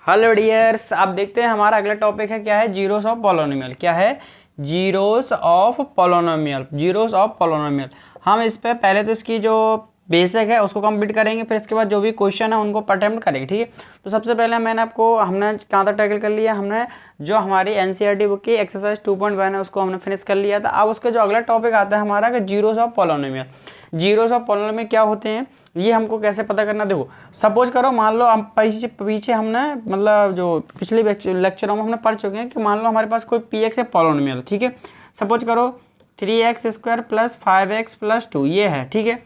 Hello dears, आप देखते हैं हमारा अगला टॉपिक है क्या है, जीरोस ऑफ पॉलिनोमियल। क्या है? Zeros of polynomial. Zeros of polynomial. हम इस पे पहले तो इसकी जो बेसिक है उसको कंप्लीट करेंगे, फिर इसके बाद जो भी क्वेश्चन है उनको अटेम्प्ट करेंगे। ठीक है, तो सबसे पहले हमने कहाँ तक टैकल कर लिया, हमने जो हमारी एनसीईआरटी बुक की एक्सरसाइज 2.1 है उसको हमने फिनिश कर लिया था। अब उसका जो अगला टॉपिक आता है हमारा कि zeros of polynomial. Zeros of polynomial क्या होते हैं, ये हमको कैसे पता करना। देखो, सपोज करो, मान लो हम पीछे हमने मतलब जो पिछले लेक्चरों में हमने पढ़ चुके हैं कि मान लो हमारे पास कोई पी एक्स है पॉलिनोमियल। ठीक है, सपोज करो 3x² + 5x + 2 ये है। ठीक है,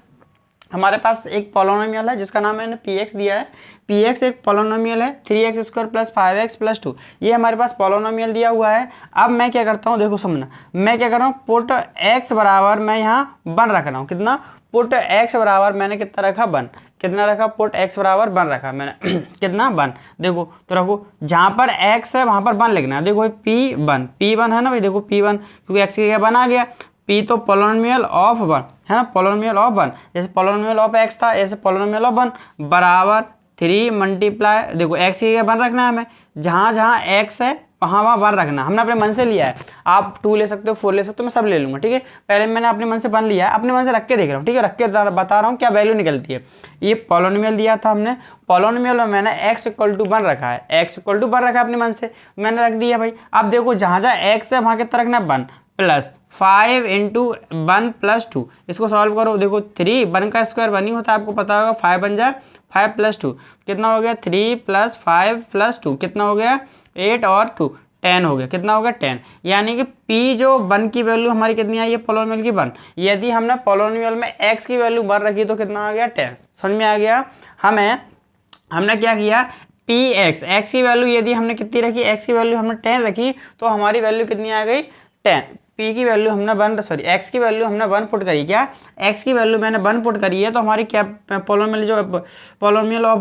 हमारे पास एक पॉलिनोमियल है जिसका नाम मैंने पी एक्स दिया है। पी एक्स एक पॉलिनोमियल है, 3x² + 5x + 2 ये हमारे पास पॉलिनोमियल दिया हुआ है। अब मैं क्या करता हूँ, देखो समझना, मैं क्या कर रहा हूँ, पुट x बराबर मैं यहाँ 1 रख रहा हूँ। कितना? पुट x बराबर मैंने कितना रखा, 1। कितना रखा? पुट x बराबर 1 रखा मैंने कितना? 1। देखो तो रखो, जहाँ पर x है वहाँ पर 1 लिखना है। देखो P1 है ना भाई, देखो P1 क्योंकि x की जगह 1 आ गया। P तो पॉलिनोमियल ऑफ 1 है ना, पॉलिनोमियल ऑफ 1, जैसे पॉलिनोमियल ऑफ x था ऐसे पॉलिनोमियल ऑफ 1 बराबर 3 मल्टीप्लाई, देखो x की जगह 1 रखना है हमें, जहाँ जहाँ x है वहाँ 1 रखना। हमने अपने मन से लिया है, आप 2 ले सकते हो, 4 ले सकते हो, मैं सब ले लूँगा। ठीक है, पहले मैंने अपने मन से 1 लिया है, अपने मन से रख के देख रहा हूँ। ठीक है, रख के बता रहा हूँ क्या वैल्यू निकलती है। ये पॉलिनोमियल दिया था हमने, पॉलिनोमियल में मैंने x = 1 रखा है, x = 1 रखा है अपने मन से, मैंने रख दिया भाई। अब देखो जहाँ जहाँ x है वहाँ कितना रखना है, 1 + 5 × 1 + 2। इसको सॉल्व करो, देखो 3 1 का स्क्वायर 1 ही होता है, आपको पता होगा। 5 बन जाए 5 + 2 कितना हो गया, 3 + 5 + 2 कितना हो गया, 8 और 2 10 हो गया। कितना हो गया, 10। यानी कि P जो 1 की वैल्यू हमारी कितनी आई है पॉलिनोमियल की, 1। यदि हमने पॉलिनोमियल में x की वैल्यू 1 रखी तो कितना आ गया, 10। समझ में आ गया? हमने क्या किया, x की वैल्यू यदि हमने कितनी रखी, x की वैल्यू हमने 10 रखी तो हमारी वैल्यू कितनी आ गई, 10। p की वैल्यू हमने x की वैल्यू हमने 1 पुट करी। क्या? x की वैल्यू मैंने 1 पुट करी है तो हमारी क्या पॉलिनोमियल जो पॉलिनोमियल ऑफ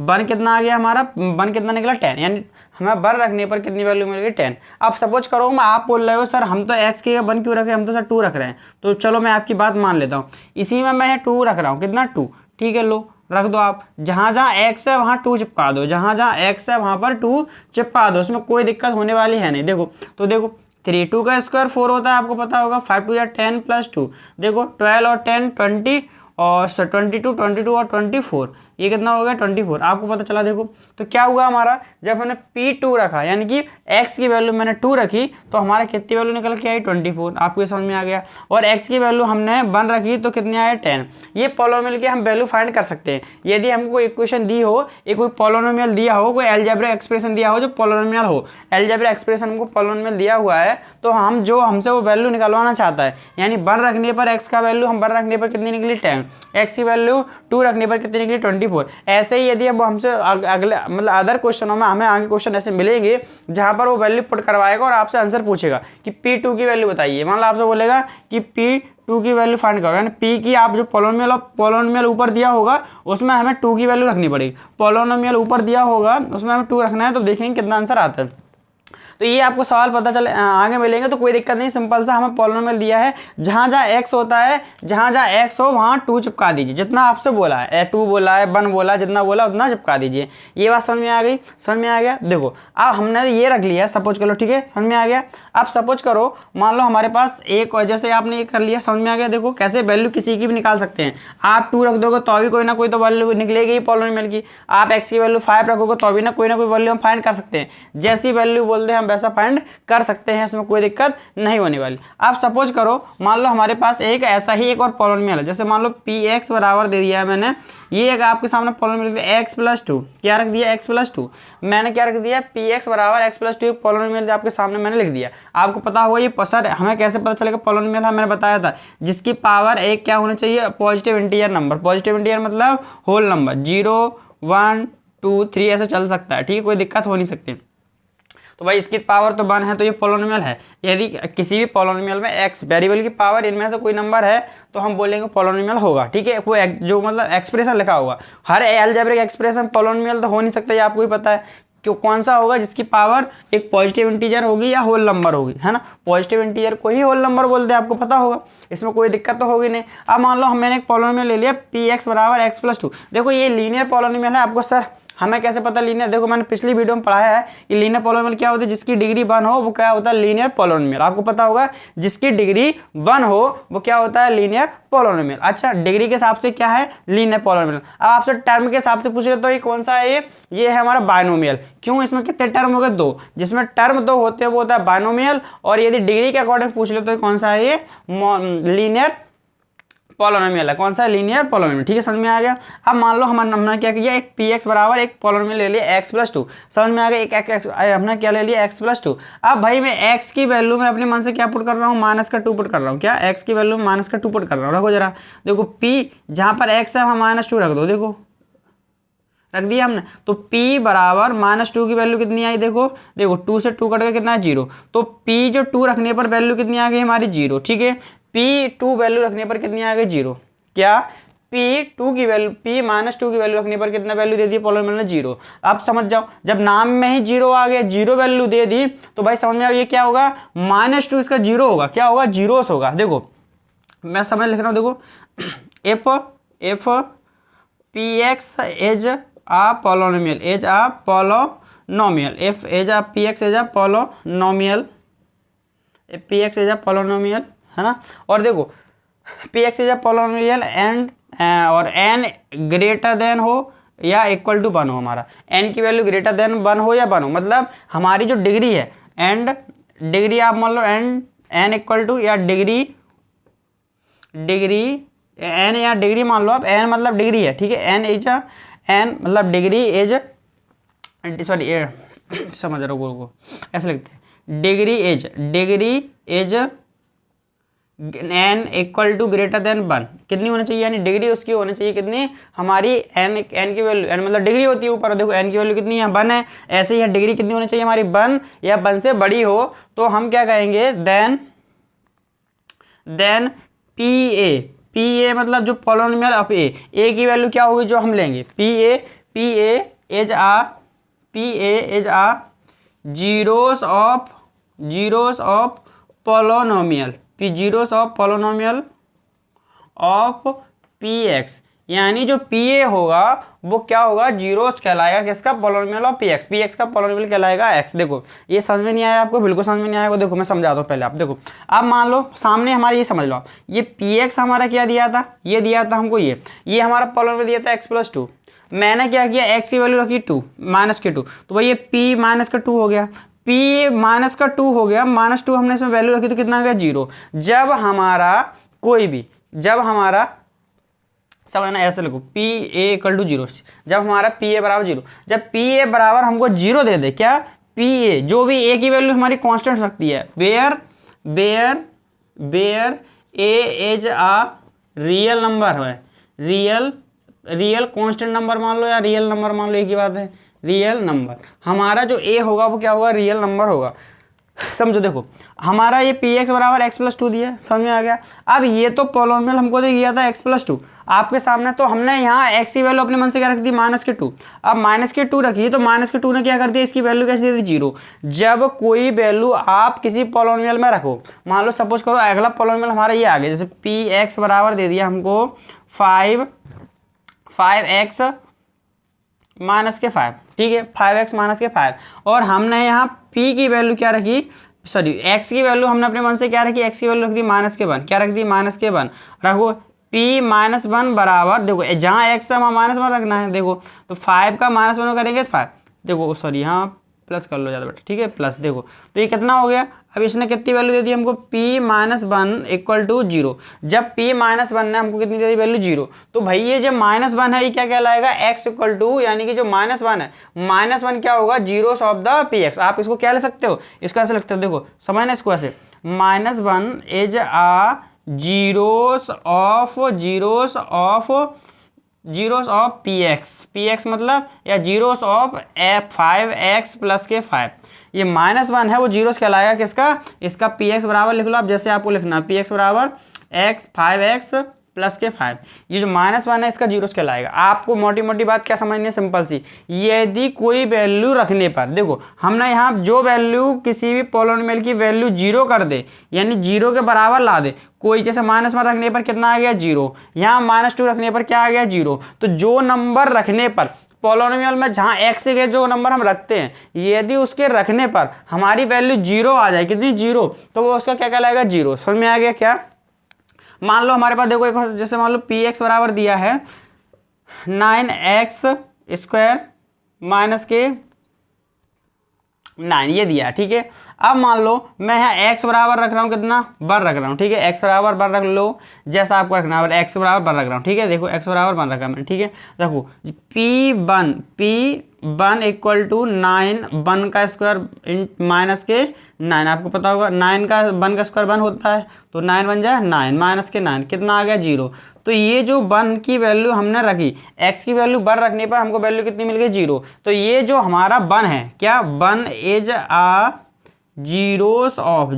1 कितना आ गया हमारा, 1 कितना निकला, 10। यानी हमें 1 रखने पर कितनी वैल्यू मिल गई, 10। अब सपोज करो आप बोल रहे हो सर हम तो x की 1 क्यों रखे, हम तो सर 2 रख रहे हैं। तो चलो मैं आपकी बात मान लेता हूँ, इसी में मैं 2 रख रहा हूँ। कितना, 2। ठीक है, लो रख दो आप, जहाँ जहाँ x है वहाँ 2 चिपका दो, जहाँ जहाँ x है वहाँ पर 2 चिपका दो, उसमें कोई दिक्कत होने वाली है नहीं। देखो तो देखो 3 2 का स्क्वायर 4 होता है, आपको पता होगा। 5 2 या 10 + 2, देखो 12 और 10 20 और 22 और 24 ये कितना हो गया, 24। आपको पता चला। देखो तो क्या हुआ हमारा, जब हमने P2 रखा यानी कि x की वैल्यू मैंने 2 रखी तो हमारा कितनी वैल्यू निकल के आई, 24। आपको ये समझ में आ गया। और x की वैल्यू हमने 1 रखी तो कितनी आए, 10। ये पॉलिनोमियल की हम वैल्यू फाइंड कर सकते हैं। यदि हमको कोई इक्वेशन दी हो, एक कोई पॉलिनोमियल दिया हो, कोई अलजेब्रिक एक्सप्रेशन दिया हो जो पॉलिनोमियल हो, अलजेब्रिक एक्सप्रेशन हमको पॉलिनोमियल दिया हुआ है तो हम जो हमसे वो वैल्यू निकलवाना चाहता है, यानी 1 रखने पर x का वैल्यू हम 1 रखने पर कितनी निकली, 10। x की वैल्यू 2 रखने पर कितनी निकली, 24। ऐसे ही यदि अब हमसे अगले मतलब अदर क्वेश्चनों में हमें आगे क्वेश्चन ऐसे मिलेंगे जहां पर वो वैल्यू पुट करवाएगा और आपसे आंसर पूछेगा कि P2 की वैल्यू बताइए। मान लो आपसे बोलेगा कि P2 की वैल्यू फाइंड करो, यानी P की आप जो पॉलिनोमियल ऊपर दिया होगा उसमें हमें 2 की वैल्यू रखनी पड़ेगी। पॉलिनोमियल ऊपर दिया होगा उसमें हमें 2 रखना है, तो देखेंगे कितना आंसर आता है। तो ये आपको सवाल पता चले आगे मिलेंगे तो कोई दिक्कत नहीं, सिंपल सा हमें पॉलिनोमियल दिया है, जहाँ जहाँ x होता है, जहाँ जहाँ x हो वहाँ 2 चिपका दीजिए। जितना आपसे बोला है, 2 बोला है, 1 बोला, जितना बोला उतना चिपका दीजिए। ये बात समझ में आ गई? समझ में आ गया? देखो अब हमने ये रख लिया, सपोज करो। ठीक है, समझ में आ गया? अब सपोज करो मान लो हमारे पास एक, जैसे आपने ये कर लिया, समझ में आ गया? देखो कैसे वैल्यू किसी की भी निकाल सकते हैं। आप 2 रख दोगे तो भी कोई ना कोई तो वैल्यू निकलेगी पॉलिनोमियल की। आप x की वैल्यू 5 रखोगे तो भी ना कोई वैल्यू हम फाइंड कर सकते हैं। जैसी वैल्यू बोलते हैं हम वैसा फाइंड कर सकते हैं, इसमें कोई दिक्कत नहीं होने वाली। आप सपोज करो मान लो हमारे पास एक ऐसा ही एक और पॉलिनोमियल है, जैसे मान लो px बराबर दे दिया है मैंने, ये एक आपके सामने पॉलिनोमियल x + 2, क्या रख दिया, x + 2। मैंने क्या रख दिया, px बराबर x + 2 पॉलिनोमियल आपके सामने मैंने लिख दिया। आपको पता होगा ये सर हमें कैसे पता चलेगा पॉलिनोमियल है, मैंने बताया था जिसकी पावर एक क्या होनी चाहिए, positive integer number. Positive integer मतलब होल नंबर, 0 1 2 3 ऐसे चल सकता है। ठीक है, कोई दिक्कत हो नहीं सकती। तो भाई इसकी पावर तो 1 है तो ये पॉलिनोमियल है। यदि किसी भी पॉलिनोमियल में x वेरिएबल की पावर इनमें से कोई नंबर है तो हम बोलेंगे पॉलिनोमियल होगा। ठीक है, कोई जो मतलब एक्सप्रेशन लिखा होगा, हर अलजेब्रिक एक्सप्रेशन पॉलिनोमियल तो हो नहीं सकता, ये आपको ही पता है। क्यों, कौन सा होगा, जिसकी पावर एक पॉजिटिव इंटीजर होगी या होल नंबर होगी, है ना। पॉजिटिव इंटीजर को ही होल नंबर बोलते हैं, आपको पता होगा, इसमें कोई दिक्कत तो होगी नहीं। अब मान लो मैंने एक पॉलिनोमियल ले लिया px बराबर x + 2। देखो ये लीनियर पॉलिनोमियल है, आपको सर हमें कैसे पता लीनियर, देखो मैंने पिछली वीडियो में पढ़ाया है कि लीनियर पॉलिनोमियल क्या होता है, जिसकी डिग्री 1 हो वो क्या होता है, लीनियर पॉलिनोमियल। आपको पता होगा जिसकी डिग्री 1 हो वो क्या होता है, लीनियर पॉलिनोमियल। अच्छा, डिग्री के हिसाब से क्या है, लीनियर पॉलिनोमियल। अब आपसे टर्म के हिसाब से पूछ रहे तो ये कौन सा है, ये है हमारा बायनोमियल। क्यों, इसमें कितने टर्म हो गए, 2। जिसमें टर्म 2 होते हैं वो होता है बायनोमियल। और यदि डिग्री के अकॉर्डिंग पूछ ले तो कौन सा है, ये लीनियर पॉलिनोमियल है। कौन सा, लीनियर पॉलिनोमियल। ठीक है, समझ में आ गया। अब मान लो हमने क्या किया, एक px बराबर एक पॉलिनोमियल ले लिया x+2। समझ में आ गया, एक हमने क्या ले लिया, x+2। अब भाई मैं x की वैल्यू में अपने मन से क्या पुट कर रहा हूँ, -2 पुट कर रहा हूँ। क्या, x की वैल्यू में -2 पुट कर रहा हूँ। रखो जरा, देखो p जहाँ पर x है वहाँ -2 रख दो। देखो रख दिया हमने, तो p बराबर -2 की वैल्यू कितनी आई, देखो 2 से 2 कट गया, कितना है, 0। तो p जो 2 रखने पर वैल्यू कितनी आ गई हमारी, 0। ठीक है, p2 वैल्यू रखने पर कितनी आ गई, 0। क्या, p2 की वैल्यू, p-2 की वैल्यू रखने पर कितना वैल्यू दे दी पॉलिनोमियल ने, 0। आप समझ जाओ, जब नाम में ही 0 आ गया, 0 वैल्यू दे दी, तो भाई समझ में आओ ये क्या होगा, -2 इसका 0 होगा। क्या होगा, जीरोस होगा। देखो मैं समझ लिख रहा हूँ, देखो if px is a polynomial, is a polynomial, if is a px is a polynomial, px is a polynomial, है ना। और देखो px is a polynomial and और n ग्रेटर देन हो या इक्वल टू 1 हो, हमारा n की वैल्यू ग्रेटर देन 1 हो या 1 हो, मतलब हमारी जो डिग्री है, एंड डिग्री आप मान लो n इक्वल टू या डिग्री n या डिग्री मान लो आप, n मतलब डिग्री है। ठीक है, n मतलब डिग्री एज, सॉरी समझ रहा हूँ को ऐसे लिखते हैं, degree as n equal to greater than 1 कितनी होनी चाहिए, यानी डिग्री उसकी होनी चाहिए कितनी, हमारी n की वैल्यू, n मतलब डिग्री होती है ऊपर, देखो n की वैल्यू कितनी है, 1 है। ऐसे ही है, डिग्री कितनी होनी चाहिए हमारी, 1 या 1 से बड़ी हो, तो हम क्या कहेंगे, देन pa मतलब जो पॉलिनोमियल ऑफ a की वैल्यू क्या होगी, जो हम लेंगे, pa is a zeros of polynomial, zeros of polynomial of px, यानी जो pa होगा वो क्या होगा, जीरोस कहलाएगा, किसका, पॉलिनोमियल ऑफ px का पॉलिनोमियल कहलाएगा x। देखो ये समझ में नहीं आया आपको, बिल्कुल समझ में नहीं आएगा। देखो मैं समझाता हूँ पहले आप, देखो अब मान लो सामने हमारे, ये समझ लो, ये px हमारा क्या दिया था, ये दिया था हमको, ये हमारा पॉलिनोमियल दिया था x+2। मैंने क्या किया, x की वैल्यू रखी 2 -2, तो भाई ये p -2 हो गया, p -2 हो गया, -2 हमने इसमें वैल्यू रखी तो कितना आ गया, 0। जब हमारा कोई भी, जब हमारा समझना, ऐसे लिखो pa = 0, जब हमारा pa बराबर 0, जब pa बराबर हमको 0 दे दे, क्या, pa जो भी a की वैल्यू हमारी कांस्टेंट सकती है, where a is a real number है, रियल कांस्टेंट नंबर मान लो या रियल नंबर मान लो, एक ही बात है, रियल नंबर, हमारा जो a होगा वो क्या होगा, रियल नंबर होगा। समझो, देखो हमारा ये px बराबर x+2 दिया, समझ में आ गया। अब ये तो पॉलिनोमियल हमको दे दिया था x+2 आपके सामने, तो हमने यहाँ x की वैल्यू अपने मन से क्या रख दी, -2। अब -2 रखी तो -2 ने क्या कर दिया, इसकी वैल्यू कैसे दे दी, 0। जब कोई वैल्यू आप किसी पॉलिनोमियल में रखो, मान लो सपोज करो अगला पॉलिनोमियल हमारा ये आ गया, जैसे px बराबर दे दिया हमको 5x -5, ठीक है, 5x -5, और हमने यहाँ p की वैल्यू क्या रखी, सॉरी x की वैल्यू हमने अपने मन से क्या रखी, x की वैल्यू रख दी -1, क्या रख दी, -1 रखो। p -1 बराबर, देखो जहाँ x है वहाँ -1 रखना है, देखो तो 5 का -1 करेंगे 5, देखो सॉरी यहाँ प्लस कर लो ज़्यादा बेटा, ठीक है, प्लस। देखो तो ये कितना हो गया, अब इसने कितनी वैल्यू दे दी हमको, p -1 = 0। जब p -1 ने हमको कितनी दे दी वैल्यू, 0, तो भाई ये जो -1 है ये क्या कहलाएगा, x = यानी कि जो -1 है, -1 क्या होगा, जीरोस ऑफ द px। आप इसको क्या ले सकते हो, इसको ऐसे लिखते हो, देखो समझना इसको ऐसे, -1 is a zeros of px मतलब या जीरोस ऑफ 5x + 5, ये -1 है वो जीरोस कहलाएगा किसका, इसका px बराबर लिख लो आप, जैसे आपको लिखना है px बराबर 5x + 5, ये जो -1 है इसका जीरोस कहलाएगा। आपको मोटी मोटी बात क्या समझनी है, सिंपल सी, यदि कोई वैल्यू रखने पर, देखो हमने यहाँ जो वैल्यू किसी भी पॉलिनोमियल की वैल्यू 0 कर दे, यानी 0 के बराबर ला दे, कोई जैसे -1 रखने पर कितना आ गया, 0, यहाँ -2 रखने पर क्या आ गया, 0, तो जो नंबर रखने पर पॉलिनोमियल में जहाँ एक्स के जो नंबर हम रखते हैं, यदि उसके रखने पर हमारी वैल्यू जीरो आ जाए, कितनी, जीरो, तो वो उसका क्या कहलाएगा, जीरो। समझ में आ गया क्या? मान लो हमारे पास देखो एक जैसे मान लो पी एक्स बराबर दिया है 9x² माइनस के 9, ये दिया है, ठीक है। अब मान लो मैं यहाँ x बराबर रख रहा हूँ, कितना, 1 रख रहा हूँ, ठीक है। x बराबर 1 रख लो, जैसा आपको रखना है, x बराबर 1 रख रहा हूँ, ठीक है। देखो x बराबर 1 रखा मैंने, ठीक है। देखो P1 इक्वल टू 9, 1 का स्क्वायर माइनस के 9, आपको पता होगा 9 का 1 का स्क्वायर 1 होता है, तो 9 बन जाए 9 माइनस के 9, कितना आ गया, 0। तो ये जो 1 की वैल्यू हमने रखी, x की वैल्यू 1 रखने पर हमको वैल्यू कितनी मिल गई, 0। तो ये जो हमारा 1 है, क्या, 1 is a zeros of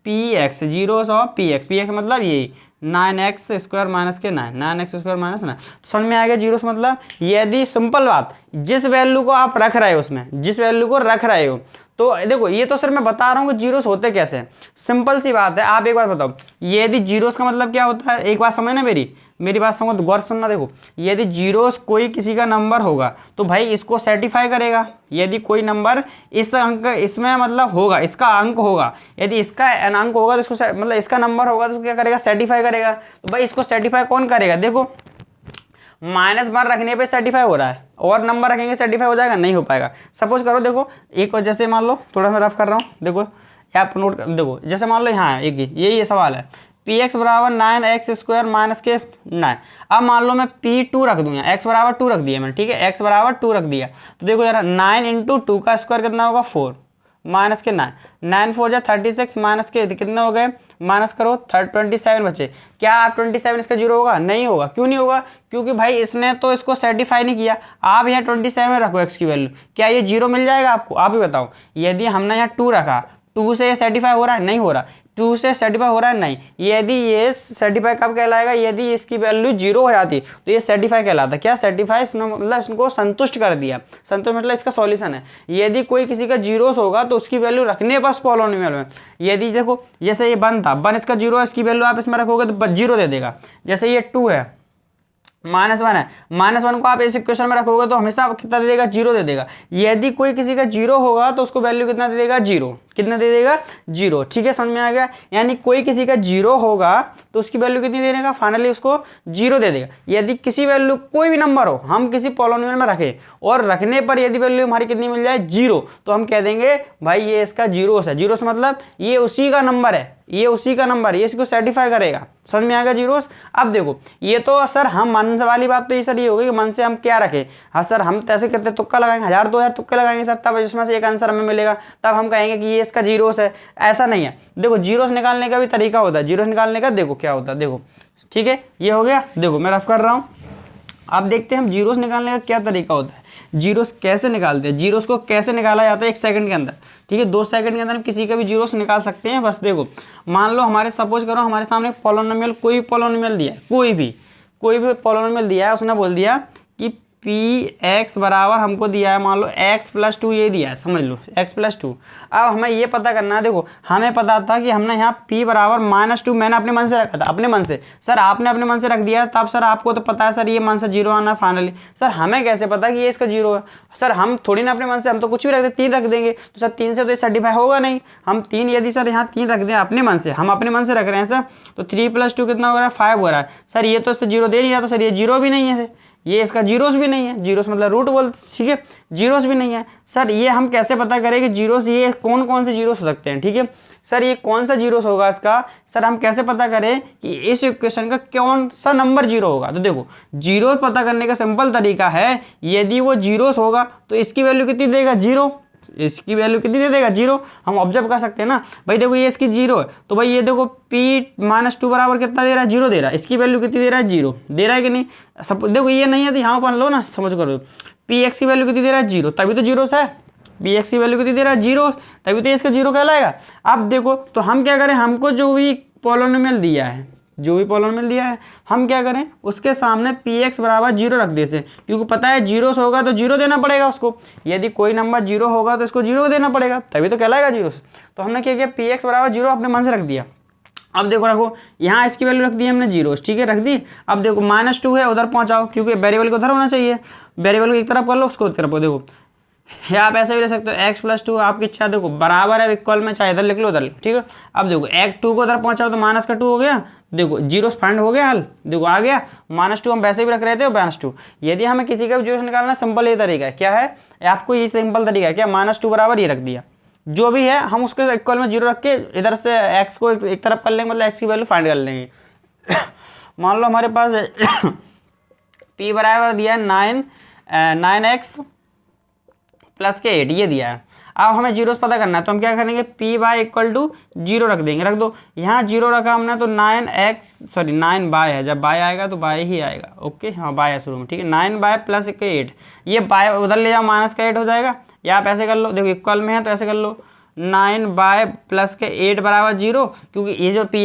P X मतलब ये 9x² माइनस के 9, 9x² माइनस 9। तो समझ में आ गया जीरोस मतलब, यदि सिंपल बात, जिस वैल्यू को आप रख रहे हो उसमें, जिस वैल्यू को रख रहे हो, तो देखो ये तो सर मैं बता रहा हूँ कि जीरोस होते कैसे हैं, सिंपल सी बात है। आप एक बार बताओ, यदि जीरोस का मतलब क्या होता है, एक बात समझना मेरी बात समझो, तो गौर सुनना। देखो यदि जीरोस कोई किसी का नंबर होगा तो भाई इसको सेटिफाई करेगा। यदि कोई नंबर इस अंक इसमें मतलब होगा, इसका अंक होगा, यदि इसका अंक होगा तो इसको मतलब इसका नंबर होगा तो इसको क्या करेगा, सेटिफाई करेगा। तो भाई इसको सेटिफाई कौन करेगा, देखो -1 रखने पे सर्टिफाई हो रहा है, और नंबर रखेंगे सर्टिफाई हो जाएगा, नहीं हो पाएगा। सपोज करो, देखो एक जैसे मान लो, थोड़ा मैं रफ कर रहा हूँ, देखो आप नोट कर, देखो जैसे मान लो यहाँ एक ये सवाल है, पी एक्स बराबर 9x² माइनस के 9। अब मान लो मैं P2 रख दूँ, यहाँ x बराबर 2 रख दिया मैंने, ठीक है, x बराबर 2 रख दिया। तो देखो यार 9 × 2 का स्क्वायर कितना होगा, 4 माइनस के 9, 9 4 जा 36 माइनस के कितने हो गए, माइनस करो 27 बचे। क्या आप 27 इसका 0 होगा, नहीं होगा। क्यों नहीं होगा, क्योंकि भाई इसने तो इसको सेटिफाई नहीं किया। आप यहाँ 27 रखो x की वैल्यू, क्या ये 0 मिल जाएगा आपको, आप ही बताओ। यदि हमने यहाँ 2 रखा, 2 से ये सेटिफाई हो रहा है, नहीं हो रहा, 2 से सर्टिफाई हो रहा है, नहीं। यदि ये सर्टिफाई कब कहलाएगा, यदि इसकी वैल्यू 0 हो जाती तो ये सर्टिफाई कहलाता। क्या सर्टिफाई, मतलब इसको संतुष्ट कर दिया, संतुष्ट मतलब इसका सॉल्यूशन है। यदि कोई किसी का जीरोस होगा तो उसकी वैल्यू रखने बस पॉलिनोमियल में, यदि देखो जैसे ये 1 था, 1 इसका 0 है, इसकी वैल्यू आप इसमें रखोगे तो 0 दे देगा। जैसे ये 2 है, -1 है, -1 को आप इस इक्वेशन में रखोगे तो हमेशा कितना दे देगा, 0 दे देगा। यदि कोई किसी का 0 होगा तो उसको वैल्यू कितना दे देगा, 0, कितना दे देगा, 0। ठीक है, समझ में आ गया। यानी कोई किसी का 0 होगा तो उसकी वैल्यू कितनी दे देगा, फाइनली उसको 0 दे देगा। यदि किसी वैल्यू कोई भी नंबर हो, हम किसी पॉलिनोमियल में रखें और रखने पर यदि वैल्यू हमारी कितनी मिल जाए, 0, तो हम कह देंगे भाई ये इसका जीरोस है। जीरोस मतलब ये उसी का नंबर है, ये उसी का नंबर, ये इसको सर्टिफाई करेगा। समझ में आ गया जीरोस। अब देखो ये तो सर हम मन से वाली बात तो ये सर ये होगी कि मन से हम क्या रखें। हाँ सर, हम तो ऐसे करते तुक्का लगाएंगे, 1000 2000 तुक्के लगाएंगे सर, तब इसमें से एक आंसर हमें मिलेगा, तब हम कहेंगे कि ये इसका जीरोस है। ऐसा नहीं है। देखो जीरोस निकालने का भी तरीका होता है, जीरोस निकालने का देखो क्या होता है, देखो ठीक है, ये हो गया। देखो मैं रफ कर रहा हूँ, अब देखते हैं हम जीरोस निकालने का क्या तरीका होता है, जीरोस कैसे निकालते हैं, जीरोस को कैसे निकाला जाता है 1 सेकंड के अंदर। ठीक है, 2 सेकंड के अंदर हम किसी का भी जीरोस निकाल सकते हैं। बस देखो मान लो हमारे सपोज करो हमारे सामने पॉलिनोमियल, कोई पॉलिनोमियल दिया है, कोई भी पॉलिनोमियल दिया है, उसने बोल दिया कि Px बराबर हमको दिया है, मान लो x+2 ये दिया है, समझ लो x+2। अब हमें ये पता करना है, देखो हमें पता था कि हमने यहाँ p बराबर -2 मैंने अपने मन से रखा था, अपने मन से। सर आपने अपने मन से रख दिया, तब सर आपको तो पता है सर ये मन से 0 आना फाइनली। सर हमें कैसे पता कि ये इसका 0 है, सर हम थोड़ी ना अपने मन से, हम तो कुछ भी रख दें, 3 रख देंगे, तो सर 3 से तो ये सर्टिफाई होगा नहीं। हम 3 यदि सर यहाँ 3 रख दें अपने मन से, हम अपने मन से रख रहे हैं सर, तो 3+2 कितना हो रहा है, 5 हो रहा है। सर ये तो इससे 0 दे नहीं रहा, तो सर ये 0 भी नहीं है, ये इसका जीरोस भी नहीं है, जीरोस मतलब रूट बोल, ठीक है, जीरोस भी नहीं है। सर ये हम कैसे पता करें कि जीरोस, ये कौन कौन से जीरोस हो सकते हैं। ठीक है सर, ये कौन सा जीरोस होगा इसका, सर हम कैसे पता करें कि इस इक्वेशन का कौन सा नंबर 0 होगा। तो देखो जीरोस पता करने का सिंपल तरीका है, यदि वो जीरोस होगा तो इसकी वैल्यू कितनी देगा, 0, इसकी वैल्यू कितनी दे देगा, 0। हम ऑब्जर्व कर सकते हैं ना भाई, देखो ये इसकी 0 है, तो भाई ये देखो p-2 बराबर कितना दे रहा है, 0 दे रहा है। इसकी वैल्यू कितनी दे रहा है, 0 दे रहा है कि नहीं। सब देखो ये नहीं है तो यहाँ पर लो ना, समझ करो, px की वैल्यू कितनी दे रहा है, 0, तभी तो जीरोस है। px की वैल्यू कितनी दे रहा है, 0, तभी तो इसका 0 कहलाएगा। अब देखो तो हम क्या करें, हमको जो भी पॉलिनोमियल दिया है, हम क्या करें, उसके सामने px बराबर 0 रख दे से, क्योंकि पता है जीरोस होगा तो 0 देना पड़ेगा उसको। यदि कोई नंबर 0 होगा तो इसको 0 देना पड़ेगा, तभी तो कहलाएगा जीरोस। तो हमने क्या किया, px बराबर 0 अपने मन से रख दिया। अब देखो रखो, यहाँ इसकी वैल्यू रख दी हमने जीरो, ठीक है, रख दी। अब देखो -2 है, उधर पहुँचाओ, क्योंकि वेरिएबल को उधर होना चाहिए, वेरिएबल को एक तरफ कर लो, उसको एक तरफ को। देखो या आप ऐसे भी ले सकते हो, x+2 आपकी इच्छा, देखो बराबर है इक्वल में, चाहे इधर लिख लो उधर लिख, ठीक है। अब देखो x2 को उधर पहुँचाओ तो -2 हो गया, देखो जीरो फाइंड हो गया हल, देखो आ गया। -2 हम वैसे भी रख रहे थे, -2। यदि हमें किसी का भी जीरो निकालना, सिंपल ये तरीका है, क्या है आपको, ये सिंपल तरीका है क्या, -2 बराबर ये रख दिया, जो भी है हम उसके इक्वल में जीरो रख के इधर से x को एक तरफ कर लेंगे, मतलब x की वैल्यू फाइंड कर लेंगे। मान लो हमारे पास p बराबर दिया है 9x + 8 ये दिया है। अब हमें जीरोस पता करना है, तो हम क्या करेंगे, पी वाई इक्वल टू 0 रख देंगे, रख दो। यहाँ 0 रखा हमने तो 9 बाय है, जब बाय आएगा तो बाय ही आएगा, ओके, हाँ बाय है शुरू में, ठीक है। 9 बाय + 8, ये बाय उधर ले जाओ, -8 हो जाएगा, या आप ऐसे कर लो, देखो इक्वल में है तो ऐसे कर लो, 9 बाय + 8 बराबर 0, क्योंकि ये जो पी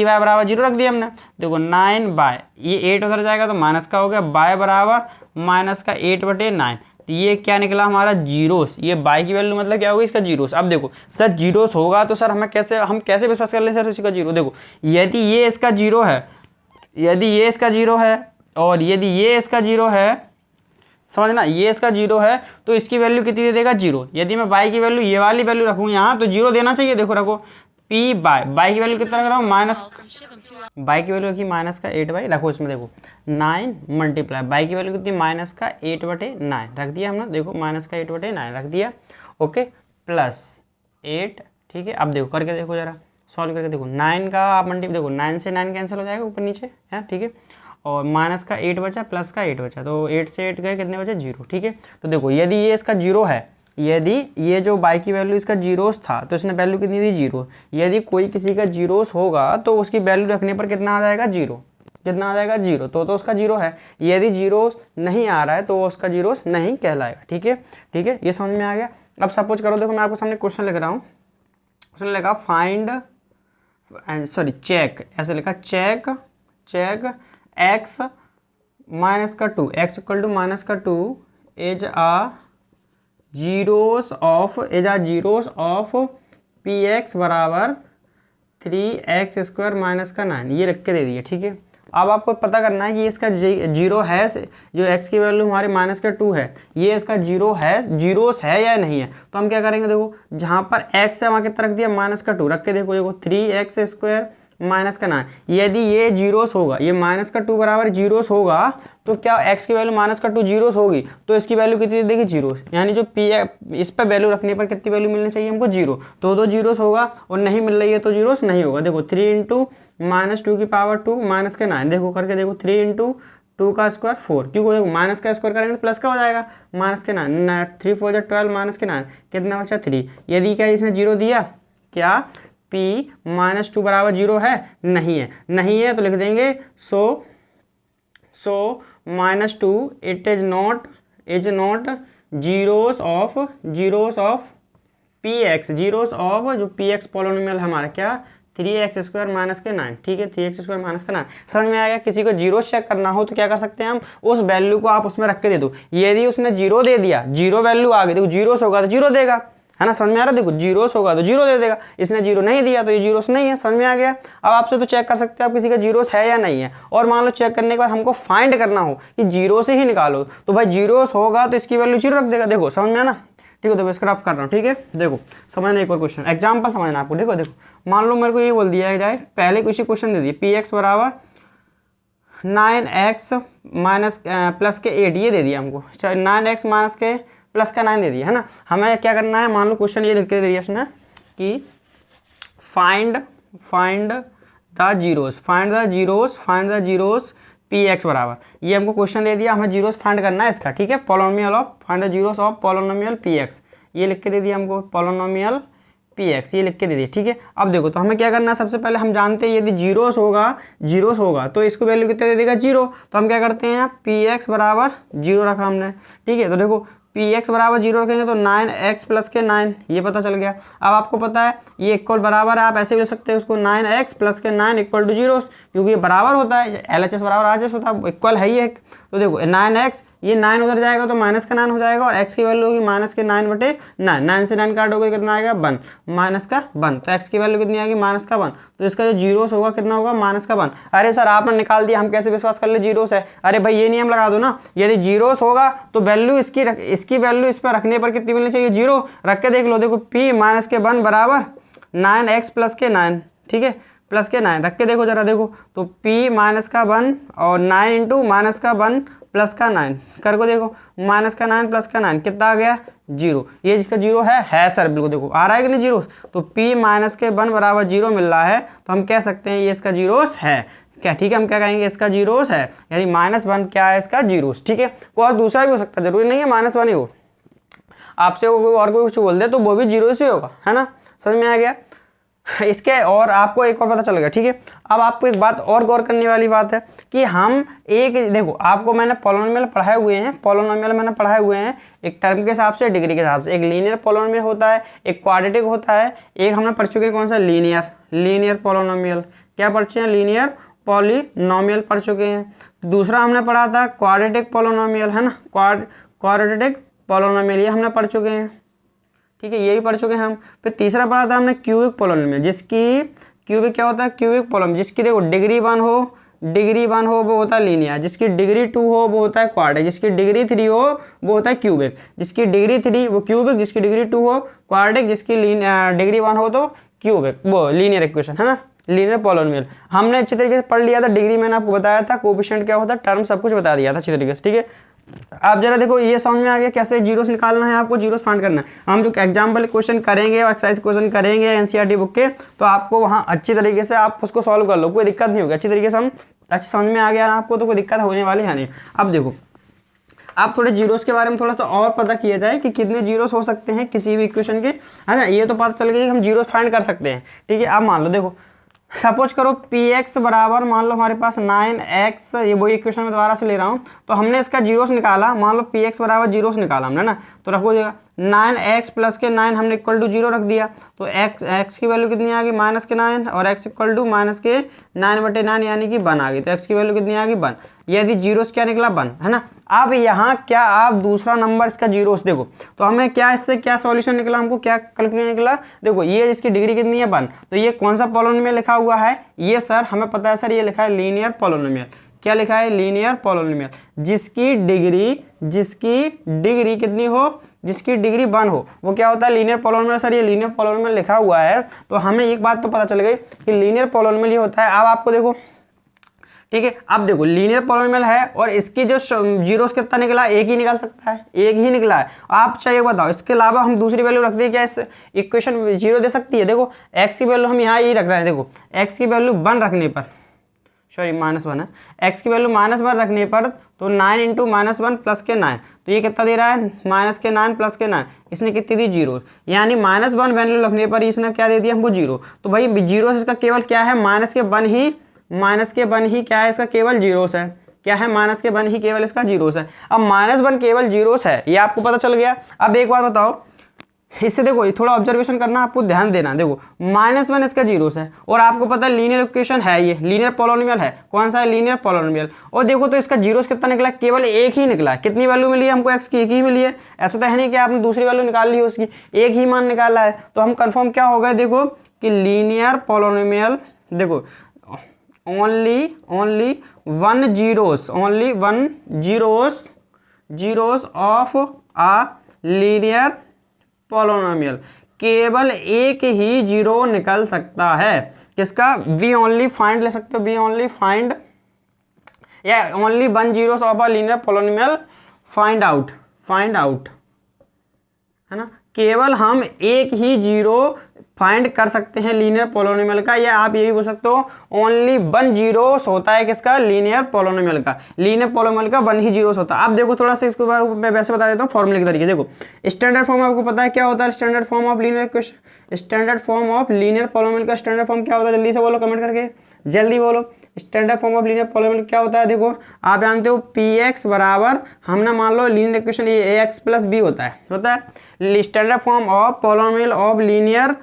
वाई बराबर 0 रख दिया हमने। देखो 9 बाय, ये 8 उधर जाएगा तो माइनस का हो गया, बाय बराबर -8/9, तो ये क्या निकला हमारा, जीरोस। ये बाई की वैल्यू मतलब क्या होगी, इसका जीरोस। अब देखो सर जीरोस होगा तो सर हम कैसे विश्वास कर ले सर उसका जीरो। देखो यदि ये इसका जीरो है, यदि ये इसका जीरो है, और यदि ये इसका जीरो है, समझना, ये इसका जीरो है तो इसकी वैल्यू कितनी दे देगा, जीरो। यदि मैं बाई की वैल्यू ये वाली वैल्यू रखूँ यहाँ तो जीरो देना चाहिए। देखो रखो पी बाई की वैल्यू कितना रख रहा हूँ, बाई की वैल्यू की -8 रखो, इसमें देखो 9 मल्टीप्लाई बाई की वैल्यू कितनी, -8/9 रख दिया हमने, देखो -8/9 रख दिया, ओके, +8, ठीक है। अब देखो करके देखो जरा, सॉल्व करके देखो, 9 का आप देखो 9 से 9 कैंसिल हो जाएगा ऊपर नीचे है, ठीक है, और -8 बचा, +8 बचा, तो 8 से 8 गए, कितने बचे, 0, ठीक है। तो देखो यदि ये इसका जीरो है, यदि ये जो बाई की वैल्यू इसका जीरोस था तो इसने वैल्यू कितनी दी, 0। यदि कोई किसी का जीरोस होगा तो उसकी वैल्यू रखने पर कितना आ जाएगा, 0, कितना आ जाएगा, 0, तो उसका जीरो है। यदि जीरोस नहीं आ रहा है तो उसका जीरोस नहीं कहलाएगा, ठीक है, ठीक है, ये समझ में आ गया। अब सपोज करो, देखो मैं आपको सामने क्वेश्चन लिख रहा हूँ, क्वेश्चन लिखा फाइंड, चेक, ऐसे लिखा, check x -2, x = -2 is a zeros of px बराबर 3x² - 9, ये रख के दे दिए, ठीक है। अब आपको पता करना है कि इसका जीरो है, जो x की वैल्यू हमारे -2 है, ये इसका जीरोस है या नहीं है। तो हम क्या करेंगे, देखो जहाँ पर x है वहाँ कितना रख दिया, -2 रख के देखो 3x² - 9, यदि ये जीरोस होगा, ये -2 बराबर जीरोस होगा, तो क्या x की वैल्यू -2 जीरोस होगी, तो इसकी वैल्यू कितनी देगी, जीरोस। यानी जो p है इस पर वैल्यू रखने पर कितनी वैल्यू मिलनी चाहिए हमको, 0, तो 2 जीरोस होगा, और नहीं मिल रही है तो जीरोस नहीं होगा। देखो 3 × -2 - 9, देखो करके देखो, 3 × 2 का स्क्वायर 4, क्योंकि देखो माइनस का स्क्वायर करेंगे तो प्लस का हो जाएगा, -9, 3 4 12 -9, कितना बचा, 3। यदि क्या इसने 0 दिया, क्या p -2 बराबर 0 है, नहीं है तो लिख देंगे सो -2 it is not zeros of px, zeros of जो px पॉलिनोमियल हमारा क्या, 3x² - 9, ठीक है, 3x² - 9। समझ में आएगा। किसी को जीरो चेक करना हो तो क्या कर सकते हैं हम, उस वैल्यू को आप उसमें रख के दे दो। यदि उसने 0 दे दिया, 0 वैल्यू आ गई, देखो जीरोस होगा तो 0 देगा, है ना, समझ में आ रहा है। देखो जीरोस होगा तो 0 दे देगा, इसने 0 नहीं दिया तो ये जीरोस नहीं है, समझ में आ गया। अब आपसे तो चेक कर सकते हो आप किसी का जीरोस है या नहीं है। और मान लो चेक करने के बाद हमको फाइंड करना हो कि 0 से ही निकालो, तो भाई जीरोस होगा तो इसकी वैल्यू 0 रख देगा। देखो समझ में आना, ठीक है। देखो इसका रफ कर रहा हूँ, ठीक है। देखो समझना एक और क्वेश्चन, एग्जाम्पल समझना आपको। देखो मान लो मेरे को ये बोल दिया जाए, पहले किसी क्वेश्चन दे दिए, px बराबर 9x +8 ये दे दिया हमको, 9x +9 दे दिया, है ना। हमें क्या करना है, मान लो क्वेश्चन ये लिख के दे दिया उसने कि फाइंड द जीरोस px बराबर, ये हमको क्वेश्चन दे दिया, हमें जीरोस फाइंड करना है इसका, ठीक है। Find the zeros of polynomial px, ये लिख के दे दिया हमको, पॉलिनोमियल px ये लिख के दे दिया, ठीक है। अब देखो तो हमें क्या करना है, सबसे पहले हम जानते हैं यदि जीरोस होगा तो इसको वैल्यू कितना दे देगा, 0। तो हम क्या करते हैं, px बराबर 0 रखा हमने, ठीक है। तो देखो पी एक्स बराबर 0 रखेंगे तो 9x प्लस के 9, ये पता चल गया। अब आपको पता है ये इक्वल बराबर है, आप ऐसे भी ले सकते हैं उसको 9x प्लस के 9 इक्वल टू 0, क्योंकि ये बराबर होता है, LHS बराबर RHS होता है, इक्वल है ही है। तो देखो 9x, ये 9 उधर जाएगा तो माइनस का 9 हो जाएगा और x की वैल्यू होगी माइनस के 9 बटे 9, 9 से 9 काट होगा कितना आएगा 1, माइनस का 1, तो x की वैल्यू कितनी आएगी माइनस का 1, तो इसका जो जीरोस होगा कितना होगा माइनस का 1। अरे सर आपने निकाल दिया, हम कैसे विश्वास कर ले जीरोस है? अरे भाई ये नियम लगा दो ना, यदि जीरोस होगा तो वैल्यू इसकी वैल्यू इस पर रखने पर कितनी मिलनी चाहिए 0, रख के देख लो। देखो p माइनस के 1 बराबर 9x प्लस के 9, ठीक है, प्लस के 9 रख के देखो जरा, देखो तो p माइनस का 1 और 9 इंटू माइनस का 1 प्लस का 9 कर को देखो, माइनस का 9 प्लस का 9 कितना आ गया 0। ये जिसका 0 है सर, बिल्कुल देखो आ रहा है कि नहीं 0, तो p माइनस के 1 बराबर 0 मिल रहा है, तो हम कह सकते हैं ये इसका जीरोस है क्या, ठीक है, हम क्या कहेंगे इसका जीरोस है, यानी -1 क्या है इसका जीरोस, ठीक है। कोई और दूसरा भी हो सकता है, जरूरी नहीं है -1 ही हो, आपसे वो और कोई कुछ बोल दे तो वो भी जीरो से होगा, है ना, समझ में आ गया इसके। और आपको एक और पता चल गया, ठीक है। अब आपको एक बात और गौर करने वाली बात है कि हम एक, देखो आपको मैंने पॉलिनोमियल पढ़ाए हुए हैं, पॉलिनोमियल मैंने पढ़ाए हुए हैं एक टर्म के हिसाब से, डिग्री के हिसाब से। एक लीनियर पॉलिनोमियल होता है, एक क्वाड्रेटिक होता है, एक हमने पढ़ चुके हैं कौन सा, लीनियर पॉलिनोमियल। क्या पढ़ चुके हैं, लीनियर पॉलिनोमियल पढ़ चुके हैं। दूसरा हमने पढ़ा था क्वाड्रेटिक पॉलिनोमियल, है ना, क्वाड्रेटिक पॉलिनोमियल, ये हमने पढ़ चुके हैं, ठीक है, ये भी पढ़ चुके हैं हम। फिर तीसरा पढ़ा था हमने क्यूबिक पॉलिनोमियल, जिसकी क्यूबिक क्या होता है, क्यूबिक पॉलिनोमियल जिसकी देखो डिग्री 1 हो वो होता है लीनियर, जिसकी डिग्री 2 हो वो होता है क्वाड्रेटिक, जिसकी डिग्री 3 हो वो होता है क्यूबिक, जिसकी डिग्री 3 वो क्यूबिक, जिसकी डिग्री 2 हो क्वाड्रेटिक, जिसकी डिग्री 1 हो तो क्यूबिक, वो लीनियर इक्वेशन, है ना, लीनियर पॉलिनोमियल। हमने अच्छे तरीके से पढ़ लिया था, डिग्री मैंने आपको बताया था, कोएफिशिएंट क्या होता है, टर्म सब कुछ बता दिया था अच्छी तरीके से, ठीक है। आप जरा देखो ये समझ में आ गया कैसे जीरोस निकालना है, आपको जीरोस फाइंड करना है। हम जो एग्जाम्पल क्वेश्चन करेंगे और एक्सरसाइज क्वेश्चन करेंगे एनसीईआरटी बुक के, तो आपको वहाँ अच्छी तरीके से आप उसको सॉल्व कर लो, कोई दिक्कत नहीं होगी, अच्छी तरीके से हम अच्छी समझ में आ गया आपको, तो कोई दिक्कत होने वाली है नहीं। अब देखो आप थोड़े जीरोस के बारे में थोड़ा सा और पता किया जाए कि कितने जीरोस हो सकते हैं किसी भी इक्वेशन के, है ना, ये तो पता चल गया कि हम जीरोस फाइंड कर सकते हैं, ठीक है। अब मान लो देखो सपोज करो px बराबर मान लो हमारे पास 9x, ये वही इक्वेशन में दोबारा से ले रहा हूँ, तो हमने इसका जीरोस निकाला, मान लो px बराबर जीरोस निकाला हमने ना, तो रखो 9x प्लस के 9 हमने इक्वल टू 0 रख दिया, तो x की वैल्यू कितनी आ गई माइनस के 9 और x इक्वल टू माइनस के 9 बटे 9 यानी कि 1 आ गई, तो x की वैल्यू कितनी आ गई 1, यदि जीरोस क्या निकला 1, है ना। अब यहाँ क्या आप दूसरा नंबर इसका जीरोस देखो, तो हमें क्या इससे क्या सॉल्यूशन निकला, हमको क्या कैलकुलेशन निकला, देखो ये इसकी डिग्री कितनी है 1, तो ये कौन सा पॉलिनोमियल लिखा हुआ है, ये सर हमें पता है सर ये लिखा है लीनियर पॉलिनोमियल। क्या लिखा है, लीनियर पॉलिनोमियल, जिसकी डिग्री कितनी हो, जिसकी डिग्री 1 हो वो क्या होता है लीनियर पॉलिनोमियल। सर ये लीनियर पॉलिनोमियल लिखा हुआ है, तो हमें एक बात तो पता चल गई कि लीनियर पॉलिनोमियल ये होता है। अब आपको देखो, ठीक है, अब देखो लीनियर पॉलिनोमियल है और इसकी जो जीरोस कितना निकला, एक ही निकल सकता है, एक ही निकला है। आप चाहिए बताओ इसके अलावा हम दूसरी वैल्यू रख दें क्या, इस इक्वेशन 0 दे सकती है। देखो x की वैल्यू हम यहाँ ही रख रहे हैं, देखो x की वैल्यू 1 रखने पर, सॉरी -1 है, x की वैल्यू -1 रखने पर तो 9 इंटू -1 प्लस के 9, तो ये कितना दे रहा है माइनस के 9 प्लस के 9, इसने कितनी दी 0, यानी -1 वैल्यू रखने पर इसने क्या दे दिया हमको 0। तो भाई 0 इसका केवल क्या है माइनस के 1 ही क्या है इसका केवल जीरोस है, क्या है माइनस के 1 ही केवल इसका जीरोस है। अब -1 केवल जीरोस है, ये आपको पता चल गया। अब एक बात बताओ, इससे देखो थोड़ा ऑब्जर्वेशन करना, आपको ध्यान देना, देखो -1 इसका जीरोस है और आपको पता है लीनियर इक्वेशन है, ये लीनियर पॉलिनोमियल है, कौन सा है लीनियर पॉलिनोमियल। और देखो तो इसका जीरोस कितना निकला, केवल एक ही निकला है। कितनी वैल्यू मिली है हमको, x की एक ही मिली है, ऐसा तो है नहीं कि आपने दूसरी वैल्यू निकाल ली उसकी, एक ही मान निकाला है। तो हम कंफर्म क्या हो गए, देखो कि लीनियर पॉलिनोमियल, देखो only one zeros of a linear polynomial, केवल एक ही जीरो निकल सकता है, किसका, वी ओनली फाइंड ले सकते हो, वी ओनली फाइंड या only one zeros of a linear polynomial find out, है ना, केवल हम एक ही जीरो फाइंड कर सकते हैं लीनियर पोलोनोमियल का, या आप ये भी बोल सकते हो ओनली 1 जीरोस होता है किसका, लीनियर पोलोनोमियल का। लीनियर पोलोनोमियल का 1 ही जीरोस होता है। अब देखो थोड़ा सा इसको मैं वैसे बता देता हूँ फॉर्मूले के तरीके। देखो स्टैंडर्ड फॉर्म आपको पता है क्या होता है, standard form of linear equation, standard form of linear polynomial का स्टैंडर्ड फॉर्म क्या होता है, जल्दी से बोलो कमेंट करके, जल्दी बोलो। Standard form of linear polynomial क्या होता है, देखो आप जानते हो पी एक्स बराबर, हमने मान लो लीनियर इक्वेशन ए एक्स प्लस बी होता है। Standard form of polynomial of linear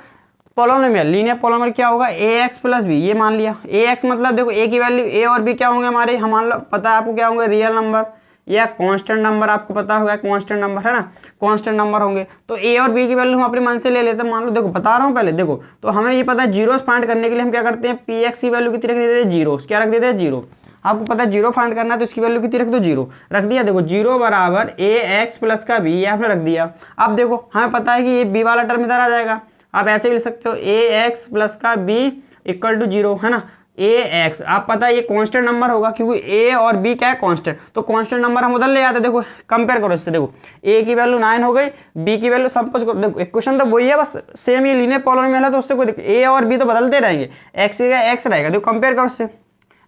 polynomial, linear polynomial क्या होगा, ए एक्स प्लस बी, ये मान लिया। ए एक्स मतलब देखो ए की वैल्यू, ए और बी क्या होंगे हमारे, मान लो पता है आपको क्या होंगे, रियल नंबर या कांस्टेंट नंबर, आपको पता होगा कांस्टेंट नंबर है ना, कांस्टेंट नंबर होंगे। तो ए और बी की वैल्यू हम अपने मन से ले लेते हैं, मान लो देखो बता रहा हूँ पहले, देखो तो हमें ये पता है जीरोस फाइंड करने के लिए हम क्या करते हैं, पी एक्स की वैल्यू कितनी रख देते हैं, जीरोस, क्या रख देते हैं, जीरो। आपको पता है जीरो फाइंड करना है तो इसकी वैल्यू कितनी रख दो, जीरो रख दिया। देखो जीरो बराबर ए एक्स प्लस का बी, ये आपने रख दिया। अब देखो हमें पता है कि ये बी वाला टर्म इधर आ जाएगा, आप ऐसे भी लिख सकते हो ए एक्स प्लस का बी इक्वल टू जीरो, है ना। ए एक्स आप पता है ये कांस्टेंट नंबर होगा, क्योंकि ए और बी क्या है, कांस्टेंट, तो कांस्टेंट नंबर हम उधर ले आते हैं। देखो कंपेयर करो इससे, देखो ए की वैल्यू 9 हो गई, बी की वैल्यू सपोज करो, देखो इक्वेशन तो वही है, बस सेम ये लीनियर पोलोनोमियल है तो उससे कोई ए और बी तो बदलते रहेंगे, एक्स का एक्स रहेगा, देखो कंपेयर करो उससे,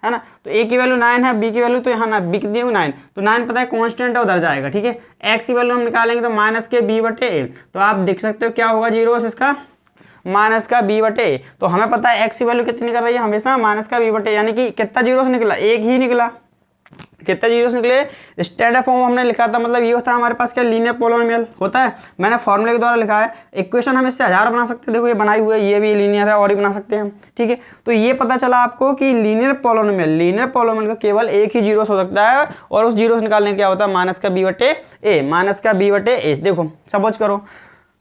है ना। तो ए की वैल्यू 9 है, बी की वैल्यू तो यहाँ ना, बी कितनी होगी 9, तो 9 पता है कांस्टेंट है, उधर जाएगा, ठीक है। एक्स की वैल्यू हम निकालेंगे तो माइनस के बी बटे ए, तो आप देख सकते हो क्या होगा, जीरो इसका माइनस का बी बटे ए। तो हमें पता है एक्स की वैल्यू कितनी निकल रही है, हमेशा माइनस का बी बटे, यानी कि कितना जीरो से निकला, एक ही निकला, कितने जीरो से निकले। स्टैंडर्ड फॉर्म हमने लिखा था, मतलब ये होता है हमारे पास क्या, लीनियर पोलोनोमियल होता है, मैंने फॉर्मूले के द्वारा लिखा है। इक्वेशन हम इससे 1000 बना सकते हैं, देखो ये बनाई हुई है, ये भी लीनियर है और ही बना सकते हैं, ठीक है। तो ये पता चला आपको कि लीनियर पोलोनोमियल का केवल एक ही जीरो हो सकता है, और उस जीरो से निकालने क्या होता है, माइनस का बी बटे ए, माइनस का बी बटे ए। देखो सपोज करो,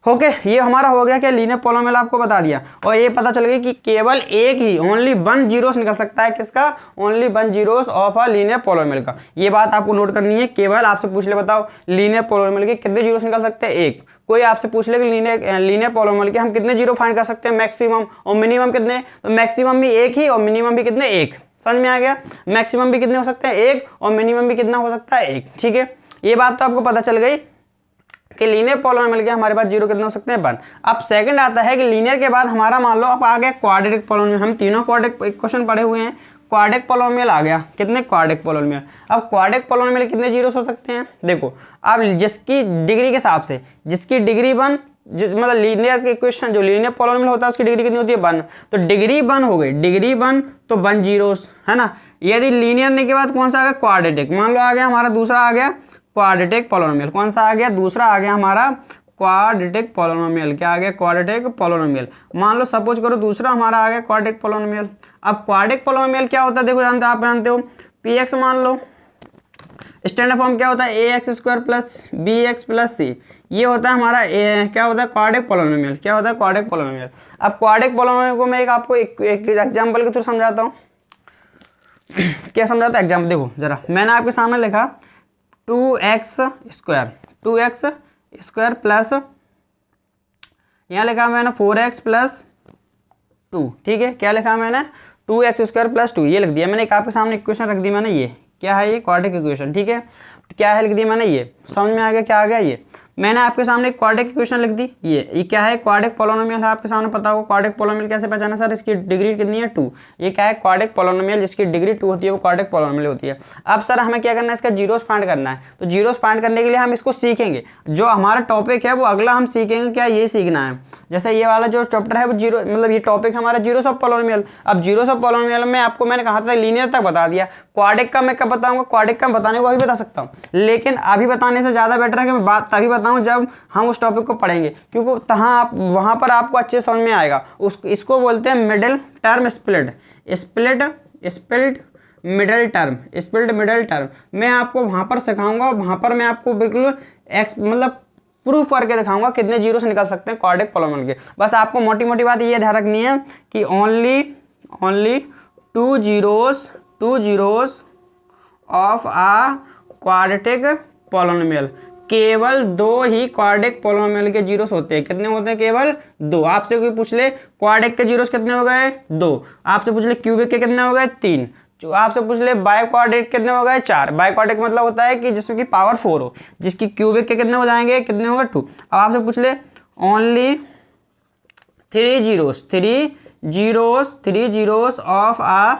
ओके ये हमारा हो गया क्या, लीनियर पोलोनोमियल आपको बता दिया, और ये पता चल गई कि केवल एक ही ओनली 1 जीरोस निकल सकता है, किसका, only 1 zeros of a linear polynomial का। ये बात आपको नोट करनी है। केवल आपसे पूछ ले बताओ लीनियर पोलोनोमियल के कितने जीरोस निकल सकते हैं, एक। कोई आपसे पूछ ले कि लीनियर पोलोनोमियल के हम कितने जीरो फाइंड कर सकते हैं, मैक्सिमम और मिनिमम कितने, तो मैक्सिमम भी एक ही और मिनिमम भी कितने, एक। समझ में आ गया, मैक्सिमम भी कितने हो सकते हैं, एक, और मिनिमम भी कितना हो सकता है, एक, ठीक है। ये बात तो आपको पता चल गई कि लीनियर पोलोनोमियल के हमारे पास जीरो कितने हो सकते हैं, 1। अब सेकंड आता है कि लीनियर के बाद हमारा मान लो अब आ गया क्वाड्रेटिक पोलोनोमियल। हम तीनों क्वाड्रेटिक इक्वेशन पढ़े हुए हैं, क्वाड्रेटिक पोलोनोमियल आ गया, कितने, क्वाड्रेटिक पोलोनोमियल। अब क्वाड्रेटिक पोलोनोमियल कितने जीरोस हो सकते हैं, देखो अब जिसकी डिग्री के हिसाब से, जिसकी डिग्री 1, मतलब लीनियर के इक्वेशन जो लीनियर पोलोनोमियल होता है उसकी डिग्री कितनी होती है, 1, तो डिग्री 1 हो गई, डिग्री 1 तो 1 जीरोस, है ना। यदि लीनियर ने के बाद कौन सा आ गया, क्वाड्रेटिक, मान लो आ गया हमारा दूसरा आ गया क्वाड्रेटिक पोलोनोमियल, कौन सा आ गया, दूसरा आ गया हमारा क्वाड्रेटिक पोलोनोमियल, क्या आ गया, क्वाड्रेटिक पोलोनोमियल। मान लो सपोज करो दूसरा हमारा आ गया क्वाड्रेटिक पोलोनोमियल। अब क्वाड्रेटिक पोलोनोमियल क्या होता है, देखो जानते आप जानते हो, पी एक्स मान लो, स्टैंडर्ड फॉर्म क्या होता है, a x square plus b x plus c, ये होता है हमारा क्या होता है, क्वाड्रेटिक पोलोनोमियल, क्या होता है, क्वाड्रेटिक पोलोनोमियल। अब क्वाड्रेटिक पोलोनोमियल को मैं आपको एक एग्जाम्पल के थ्रू समझाता हूँ। क्या समझाता है एग्जाम्पल, देखो जरा, मैंने आपके सामने लिखा 2x स्क्वायर प्लस, यहाँ लिखा मैंने 4x प्लस 2, ठीक है। क्या लिखा मैंने, 2x स्क्वायर प्लस 2, ये लिख दिया मैंने। एक आपके सामने इक्वेशन रख दी मैंने, ये क्या है, ये क्वाड्रेटिक इक्वेशन, ठीक है। क्या है लिख दी मैंने, ये समझ में आ गया क्या आ गया, ये मैंने आपके सामने एक क्वाड्रेटिक इक्वेशन लिख दी। ये क्या है, क्वाड्रेटिक पोलोनोमियल है, आपके सामने पता होगा। क्वाड्रेटिक पोलोनोमियल कैसे पहचाना सर, इसकी डिग्री कितनी है, 2। ये क्या है, क्वाड्रेटिक पोलोनोमियल जिसकी डिग्री 2 होती है वो क्वाड्रेटिक पोलोनोमियल होती है। अब सर हमें क्या करना है, इसका जीरोस फाइंड करना है। तो जीरोस फाइंड करने के लिए हम इसको सीखेंगे, जो हमारा टॉपिक है वो अगला हम सीखेंगे, क्या ये सीखना है। जैसे ये वाला जो चैप्टर है वो जीरो, मतलब ये टॉपिक हमारा जीरोस ऑफ पोलोनोमियल। अब जीरोस ऑफ पोलोनोमियल में आपको मैंने कहा था लीनियर तक बता दिया, क्वाड्रेटिक का मैं कब बताऊंगा, क्वाड्रेटिक का बताने को अभी बता सकता हूँ, लेकिन अभी बताने से ज़्यादा बेटर है कि मैं बात तभी बताऊँ जब हम उस टॉपिक को पढ़ेंगे, क्योंकि वहाँ पर आपको अच्छे समझ में आएगा। इसको बोलते हैं middle term split middle term. मैं आपको वहाँ पर सिखाऊंगा, वहाँ पर मैं आपको बिल्कुल मतलब प्रूफ करके दिखाऊंगा कितने जीरो से निकल सकते हैं क्वाड्रेटिक पोलोनोमियल के। बस आपको मोटी मोटी बात ये ध्यान रखनी है कि only 2 zeros of a quadratic polynomial, केवल 2 ही क्वाड्रेटिक पोलोनोमियल के जीरोस होते हैं। कितने होते हैं, केवल 2। आपसे कोई पूछ ले क्वाड्रेटिक के जीरोस कितने हो गए, 2। आपसे पूछ ले क्यूबिक के कितने हो गए, 3। जो आपसे पूछ ले बाई क्वाड्रेटिक कितने हो गए, 4। बाई क्वाड्रेटिक मतलब होता है कि जिसमें की पावर 4 हो, जिसकी क्यूबिक के कितने हो जाएंगे, कितने होंगे, 2। अब आपसे पूछ ले only three zeros of a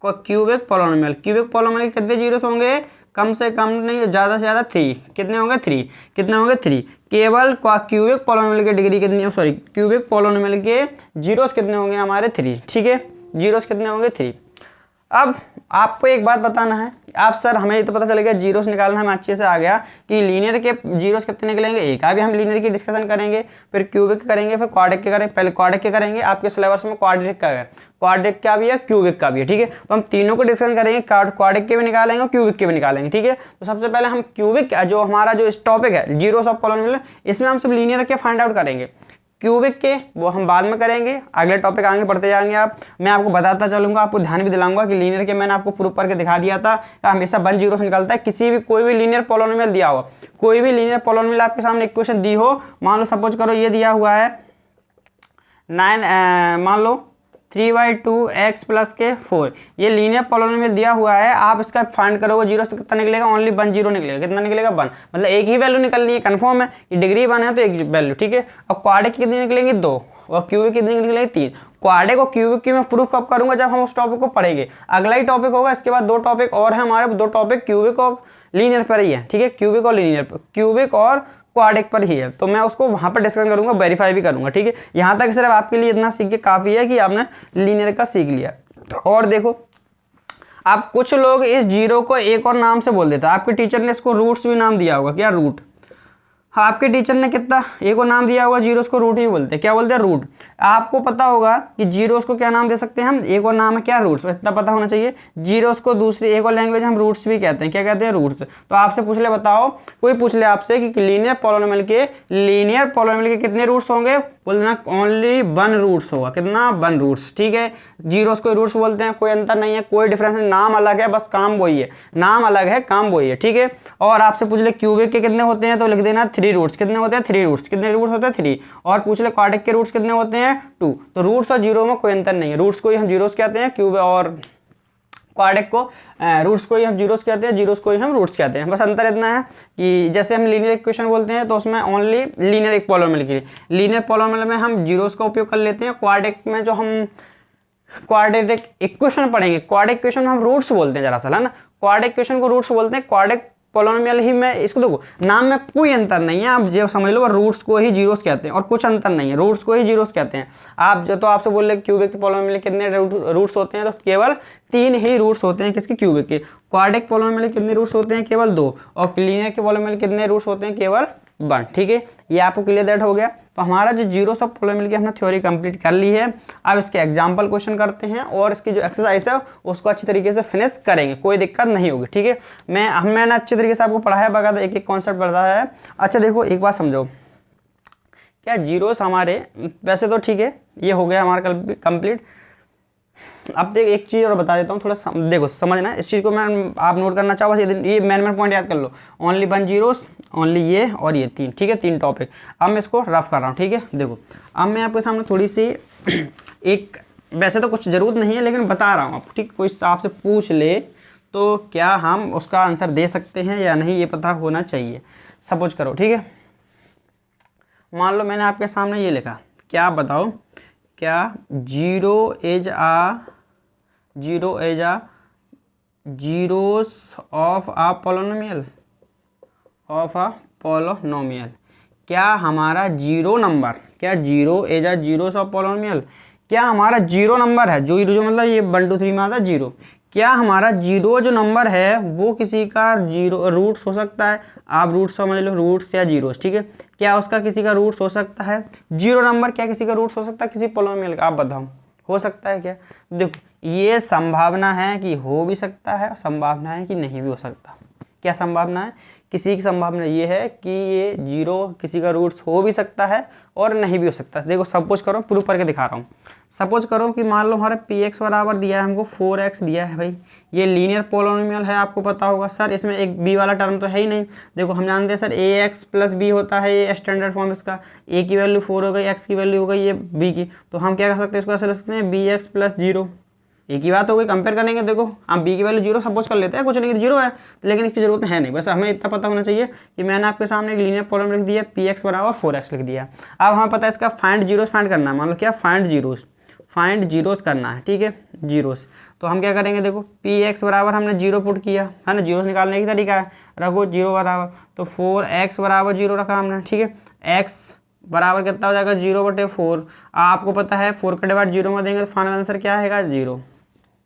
cubic polynomial. Cubic polynomial कितने जीरोस होंगे? कम से कम नहीं, ज़्यादा से ज़्यादा 3। कितने होंगे? 3। कितने होंगे? 3। केवल क्यूबिक पोलोनोमियल की डिग्री कितनी, सॉरी क्यूबिक पोलोनोमियल के जीरोस कितने होंगे हमारे? 3। ठीक है, जीरोस कितने होंगे? 3। अब आपको एक बात बताना है, आप सर हमें तो पता चल गया जीरोस निकालना हमें अच्छे से आ गया कि लीनियर के जीरोस कितने निकलेंगे? 1। अभी हम लीनियर की डिस्कशन करेंगे, फिर क्यूबिक करेंगे, फिर क्वाड्रिक के करेंगे। पहले क्वाड्रिक के करेंगे, आपके सिलेबस में क्वाड्रिक का है, क्वाड्रिक का भी है, क्यूबिक का भी है। ठीक है, तो हम तीनों को डिस्कशन करेंगे, क्वाड्रिक के भी निकालेंगे और क्यूबिक के भी निकालेंगे। ठीक है, तो सबसे पहले हम क्यूबिक जो हमारा जो इस टॉपिक है जीरोस ऑफ पोलोनोमियल, इसमें हम सब लीनियर के फाइंड आउट करेंगे। क्यूबिक के वो हम बाद में करेंगे, अगले टॉपिक आगे पढ़ते जाएंगे। मैं आपको बताता चलूंगा, आपको ध्यान भी दिलाऊंगा कि लीनियर के मैंने आपको प्रूफ करके दिखा दिया था कि हमेशा 1 जीरो से निकलता है। किसी भी कोई भी लीनियर पोलोनोमियल दिया हो, कोई भी लीनियर पोलोनोमियल आपके सामने इक्वेशन दी हो, मान लो सपोज करो ये दिया हुआ है 9, मान लो 3/2x + के 4, ये लीनियर पोलोनोमियल दिया हुआ है। आप इसका फाइंड करोगे जीरो तो कितना निकलेगा? ओनली 1 जीरो निकलेगा। कितना निकलेगा? 1। मतलब एक ही वैल्यू निकलनी है, कंफर्म है, ये डिग्री 1 है तो एक वैल्यू। ठीक है, अब क्वाड्रिक कितनी निकलेंगी? 2, और क्यूबिक कितनी निकलेंगी? 3। क्वाड्रिक और क्यूबिक की मैं प्रूफ कब करूंगा? जब हम उस टॉपिक को पढ़ेंगे, अगला ही टॉपिक होगा। इसके बाद 2 टॉपिक और है हमारे, 2 टॉपिक क्यूबिक और लीनियर पर ही है। ठीक है, क्यूबिक और लीनियर पर, क्यूबिक और क्वाड्रिक पर ही है, तो मैं उसको वहां पर डिस्कस करूंगा, वेरीफाई भी करूंगा। ठीक है, यहां तक सिर्फ आपके लिए इतना सीख के काफी है कि आपने लीनियर का सीख लिया। और देखो, आप कुछ लोग इस जीरो को एक और नाम से बोल देते हैं, आपके टीचर ने इसको रूट्स भी नाम दिया होगा। क्या? रूट। हाँ, आपके टीचर ने कितना एक और नाम दिया होगा, जीरोस को रूट ही बोलते हैं। क्या बोलते हैं? रूट। आपको पता होगा कि जीरोस को क्या नाम दे सकते हैं हम? एक और नाम है क्या? रूट्स। इतना पता होना चाहिए। जीरोस को दूसरी एक और लैंग्वेज हम रूट्स भी कहते हैं। क्या कहते हैं? रूट्स। तो आपसे पूछ ले, बताओ, कोई पूछ ले आपसे कि लीनियर पोलोनोमियल के कितने रूट्स होंगे? बोल देना ओनली 1 रूट्स होगा। कितना? 1 रूट्स। ठीक है, जीरोस को रूट्स बोलते हैं, कोई अंतर नहीं है, कोई डिफरेंस नहीं, नाम अलग है, बस काम वही है। नाम अलग है, काम वही है। ठीक है, और आपसे पूछ ले क्यूबिक के कितने होते हैं, तो लिख देना 3 रूट्स। कितने होते हैं? 3 रूट्स। कितने रूट्स होते हैं? 3। और पूछ ले क्वाड्रिक के रूट्स कितने होते हैं? 2। तो रूट्स और जीरो में कोई अंतर नहीं है। रूट्स को ही हम जीरोस कहते हैं, क्यूब और क्वाड्रिक को रूट्स को ही हम जीरोस कहते हैं, जीरोस को ही हम रूट्स कहते हैं। बस अंतर इतना है कि जैसे हम लीनियर इक्वेशन बोलते हैं तो उसमें ओनली लीनियर एक पोलोनोमियल के लिए, लीनियर पोलोनोमियल में हम जीरोस का उपयोग कर लेते हैं। क्वाड्रिक में जो हम क्वाड्रेटिक इक्वेशन पढ़ेंगे, क्वाड्रिक इक्वेशन में हम रूट्स बोलते हैं दरअसल, है ना। क्वाड्रिक इक्वेशन को रूट्स बोलते हैं, क्वाड्रिक पोलोनोमियल ही में। इसको देखो, नाम में कोई अंतर नहीं है, आप जो समझ लो, रूट्स को ही जीरोस कहते हैं और कुछ अंतर नहीं है, रूट्स को ही जीरोस कहते हैं। आप जो तो आपसे बोल रहे क्यूबिक पोलोनोमियल कितने रूट्स होते हैं, तो केवल 3 ही रूट्स होते हैं। किसके? क्यूबिक के। क्वाड्रिक पोलोनोमियल कितने रूट्स होते हैं? केवल 2। और लीनियर के पोलोनोमियल कितने रूट्स होते हैं? केवल 1। ठीक है, ये आपको क्लियर दैट हो गया। तो हमारा जो जीरोस ऑफ पोलोनोमियल की हमने थ्योरी कंप्लीट कर ली है। अब इसके एग्जांपल क्वेश्चन करते हैं और इसकी जो एक्सरसाइज है उसको अच्छी तरीके से फिनिश करेंगे, कोई दिक्कत नहीं होगी। ठीक है, मैंने अच्छे तरीके से आपको पढ़ाया, बकायदा एक एक कॉन्सेप्ट पढ़ाया है। अच्छा देखो, एक बात समझो, क्या जीरोस हमारे, वैसे तो ठीक है ये हो गया हमारा कंप्लीट। अब देख एक चीज़ और बता देता हूँ, थोड़ा देखो समझना इस चीज़ को, मैं आप नोट करना चाहो बस ये मेन पॉइंट याद कर लो। ओनली 1 जीरोस, ओनली ये और ये 3। ठीक है, 3 टॉपिक। अब मैं इसको रफ कर रहा हूँ। ठीक है, देखो अब मैं आपके सामने थोड़ी सी एक, वैसे तो कुछ ज़रूरत नहीं है लेकिन बता रहा हूँ आपको। ठीक है, कोई आपसे पूछ ले तो क्या हम उसका आंसर दे सकते हैं या नहीं, ये पता होना चाहिए। सपोज करो, ठीक है, मान लो मैंने आपके सामने ये लिखा, क्या बताओ, क्या zero is a zeros of a polynomial, क्या हमारा जीरो नंबर, क्या zero is a zeros of polynomial, क्या हमारा जीरो नंबर है, जो मतलब ये 1 2 3 में आता है जीरो, क्या हमारा जीरो जो नंबर है वो किसी का जीरो रूट्स हो सकता है। आप रूट्स समझ लो, रूट्स या जीरोस। ठीक है, क्या उसका किसी का रूट्स हो सकता है जीरो नंबर, क्या किसी का रूट्स हो सकता है किसी पोलोनोमियल का, आप बताओ हो सकता है क्या। देखो ये संभावना है कि हो भी सकता है, संभावना है कि नहीं भी हो सकता। क्या संभावना है, किसी की संभावना ये है कि ये जीरो किसी का रूट्स हो भी सकता है और नहीं भी हो सकता। देखो सपोज करो, प्रूफ करके दिखा रहा हूँ। सपोज करो कि मान लो हमारा px बराबर दिया है हमको 4x दिया है भाई, ये लीनियर पोलोनोमियल है, आपको पता होगा सर इसमें एक b वाला टर्म तो है ही नहीं। देखो हम जानते हैं सर ax + b होता है, ये स्टैंडर्ड फॉर्म इसका, a की वैल्यू 4 हो गई, x की वैल्यू हो गई ये b की, तो हम क्या कर सकते हैं, इसको ऐसे लिख सकते हैं bx + 0, एक ही बात हो गई, कंपेयर करेंगे। देखो हम बी की वैल्यू 0 सपोज कर लेते हैं, कुछ नहीं 0 है, लेकिन इसकी जरूरत है नहीं, बस हमें इतना पता होना चाहिए कि मैंने आपके सामने एक लीनियर प्रॉब्लम लिख दिया, पी एक्स बराबर 4x लिख दिया। अब हमें पता है इसका फाइंड जीरोस फाइंड करना है, मान लो क्या फाइंड जीरोस करना है, ठीक है, जीरोस। तो हम क्या करेंगे, देखो पी एक्स बराबर हमने 0 पुट किया है ना, जीरोस निकालने की तरीका है, रखो 0 बराबर, तो 4x बराबर 0 रखा हमने, ठीक है। x बराबर कितना हो जाएगा 0/4। आपको पता है 4 का डिवाइड 0 में देंगे तो फाइनल आंसर क्या आएगा 0,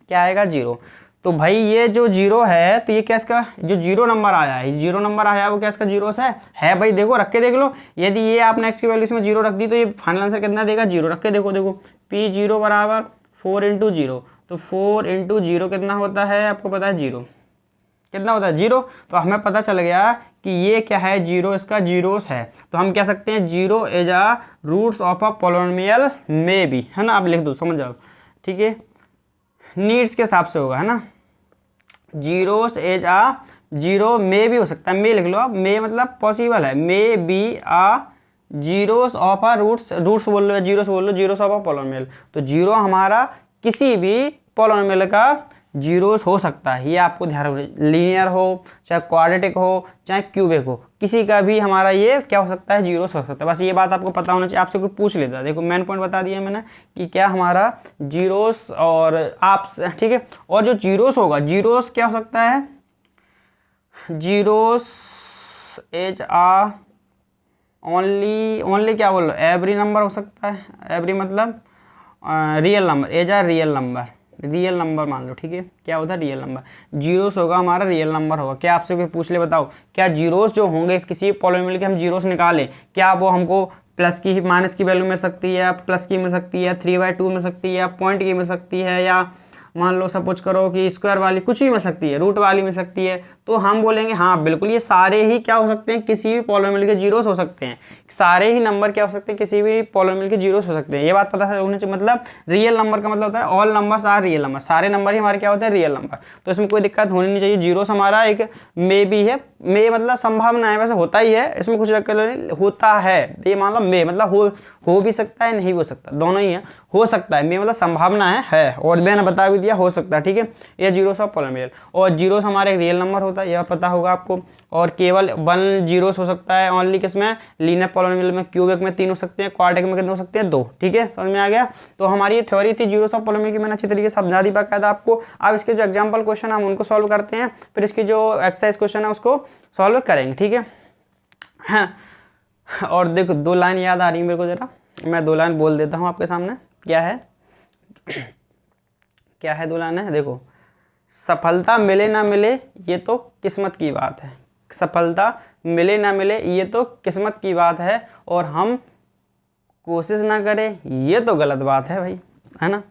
क्या आएगा 0। तो भाई ये जो 0 है, तो ये क्या इसका जो 0 नंबर आया है, 0 नंबर आया है वो क्या इसका जीरोस है भाई। देखो रख के देख लो, यदि ये आपने x की वैल्यू इसमें 0 रख दी तो ये फाइनल आंसर कितना देगा 0, रख के देखो। देखो p0 बराबर 4 × 0, तो 4 × 0 कितना होता है, आपको पता है 0, कितना होता है 0। तो हमें पता चल गया कि ये क्या है 0, इसका जीरोस है। तो हम कह सकते हैं 0 is a roots of a polynomial may be, है ना, आप लिख दो, समझ जाओ, ठीक है, नीड्स के हिसाब से होगा, है ना। जीरोस एज आ 0 मे भी हो सकता है, मे लिख लो आप, मे मतलब पॉसिबल है, may be a zeros of a roots बोल लो या जीरोस बोल लो, जीरोस ऑफ आ पॉलिनोमियल। तो 0 हमारा किसी भी पॉलिनोमियल का जीरोस हो सकता है, ये आपको ध्यान रखना, लीनियर हो चाहे क्वाड्रेटिक हो चाहे क्यूबिक हो, किसी का भी हमारा ये क्या हो सकता है जीरोस हो सकता है। बस ये बात आपको पता होना चाहिए, आपसे कोई पूछ लेता है, देखो मेन पॉइंट बता दिया मैंने कि क्या हमारा जीरोस और आप, ठीक है। और जो जीरोस होगा, जीरोस क्या हो सकता है, जीरोस एज आ ओनली क्या बोल रहे हो, एवरी नंबर हो सकता है, एवरी मतलब रियल नंबर, एज आ रियल नंबर मान लो, ठीक है, क्या होता है रियल नंबर। जीरोस होगा हमारा रियल नंबर होगा। क्या आपसे कोई पूछ ले, बताओ क्या जीरोस जो होंगे किसी पॉलिनोमियल के हम जीरोस निकालें, क्या वो हमको प्लस की माइनस की वैल्यू मिल सकती है, या प्लस की मिल सकती है, 3/2 मिल सकती है, या पॉइंट की मिल सकती है, या मान लो सपोज करो कि स्क्वायर वाली कुछ भी मिल सकती है, रूट वाली मिल सकती है। तो हम बोलेंगे हाँ बिल्कुल ये सारे ही क्या हो सकते हैं, किसी भी पॉलिनोमियल के जीरोस हो सकते हैं, सारे ही नंबर क्या हो सकते हैं, किसी भी पॉलिनोमियल के जीरोस हो सकते हैं। ये बात पता होनी चाहिए, मतलब रियल नंबर का मतलब होता है all numbers are real number, सारे नंबर ही हमारे क्या होते हैं रियल नंबर। तो इसमें कोई दिक्कत होनी नहीं चाहिए। जीरोस हमारा एक मे भी है, मे मतलब संभावना है, वैसे होता ही है, इसमें कुछ नहीं होता है, ये मान लो मे मतलब हो भी सकता है, नहीं भी हो सकता, दोनों ही है, हो सकता है, मे मतलब संभावना है और मैंने बता भी दिया हो सकता है, ठीक है। ये जीरोस ऑफ पॉलिनोमियल, और जीरोस हमारे रियल नंबर होता है, यह पता होगा आपको। और केवल 1 जीरोस हो सकता है ओनली किसमें, लीनियर पॉलिनोमियल में, क्यूबिक में 3 हो सकते हैं, क्वाड्रेटिक में कितने हो सकते हैं 2, ठीक है, समझ में आ गया। तो हमारी ये थ्योरी थी जीरोस ऑफ पॉलिनोमियल की, मैंने अच्छी तरीके से समझा दी बाकायदा आपको। अब इसके जो एग्जाम्पल क्वेश्चन हम उनको सॉल्व करते हैं, फिर इसकी जो एक्सरसाइज क्वेश्चन है उसको सॉल्व करेंगे, ठीक है। हाँ, और देखो 2 लाइन याद आ रही है मेरे को, जरा मैं 2 लाइन बोल देता हूँ आपके सामने, क्या है क्या है 2 लाइन है, देखो, सफलता मिले ना मिले ये तो किस्मत की बात है, सफलता मिले ना मिले ये तो किस्मत की बात है, और हम कोशिश ना करें ये तो गलत बात है भाई, है ना।